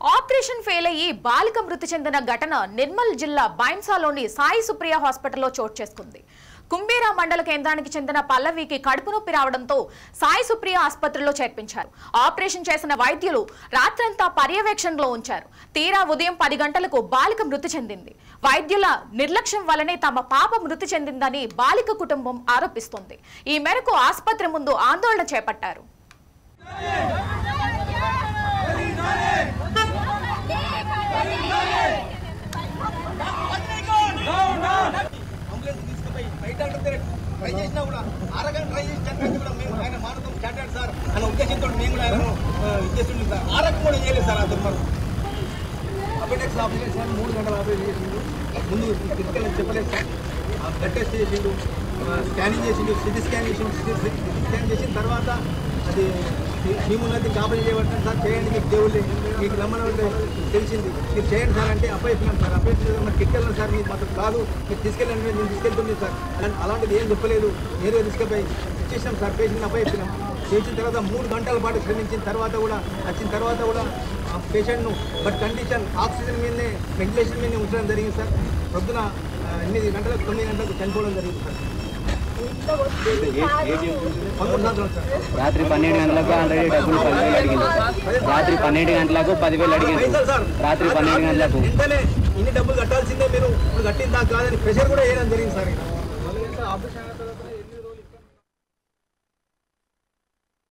Operation fail అయ్యి బాలిక మృతి చెందిన ఘటన నిర్మల్ జిల్లా బైంసాలోని సాయి సుప్రియ హాస్పిటల్లో చోటు చేసుకుంది. కుంబేరా మండల కేంద్రానికి చెందిన పల్లవికి కడుపు నొప్పి రావడంతో సాయి సుప్రియ ఆసుపత్రిలో చేర్పించారు. ఆపరేషన్ చేసిన వైద్యులు రాత్రంతా పర్యవేక్షణలో ఉంచారు. తీరా ఉదయం 10 గంటలకు బాలిక మృతి చెందింది. వైద్యుల నిర్లక్ష్యం వల్లనే తమ పాప మృతి చెందిందని బాలిక కుటుంబం ఆరోపిస్తోంది. ఈ మేరకు ఆసుపత్రి ముందు ఆందోళన చేపట్టారు. ట్రై చేసినా కూడా అరగంట ట్రై చేసి చెప్పండి కూడా మేము ఆయన మానసం చాటాడు సార్ అన్న ఉద్దేశంతో మేము కూడా ఆయన ఉద్దేశం సార్ ఆరకం కూడా చేయలేదు సార్ ఆ దుర్మార్గం. అపెండిక్స్ ఆపరేషన్ సార్ 3 గంటల ఆపరేషన్ చేసిండు. ముందు ఫిజికల్ చెప్పలేదు సార్. బ్లడ్ టెస్ట్ చేసిండు, స్కానింగ్ చేసిండు, సిటీ స్కాన్ చేసిండు. సిటీ స్కాన్ చేసిన తర్వాత అది మీమున్నది ఆపరేషన్ చేయబడతాను సార్, చేయండి మీకు దేవుళ్ళే మీకు నమ్మని తెలిసింది మీరు చేయండి సార్ అంటే అప్పయిపోయినాం సార్. అప్పయిపోయిన కిట్కెళ్ళాను సార్, మీకు మాత్రం కాదు మీరు తీసుకెళ్ళండి నేను తీసుకెళ్తుంది సార్. అలాంటిది ఏం చెప్పలేదు, నేరుగా తీసుకెళ్ళి ఇచ్చేసినాం సార్. పేషెంట్ అప్పయిపోయినాం. చేసిన తర్వాత 3 గంటల పాటు శ్రమించిన తర్వాత కూడా వచ్చిన తర్వాత కూడా పేషెంట్ను బట్ కండిషన్ ఆక్సిజన్ మీదనే వెంటిలేషన్ మీదనే ఉంచడం జరిగింది సార్. పొద్దున 8 గంటలకు 9 గంటలకు చనిపోవడం జరిగింది సార్. రాత్రి 12 గంటలకు ఆల్రెడీ డబ్బులు 10,000 అడిగింది. రాత్రి 12 గంటలకు 10,000 అడిగింది. రాత్రి 12 గంటలకు వెంటనే ఇన్ని డబ్బులు కట్టాల్సిందే, మీరు కట్టిన దాకా కాదని ప్రెషర్ కూడా వేయడం జరిగింది సార్.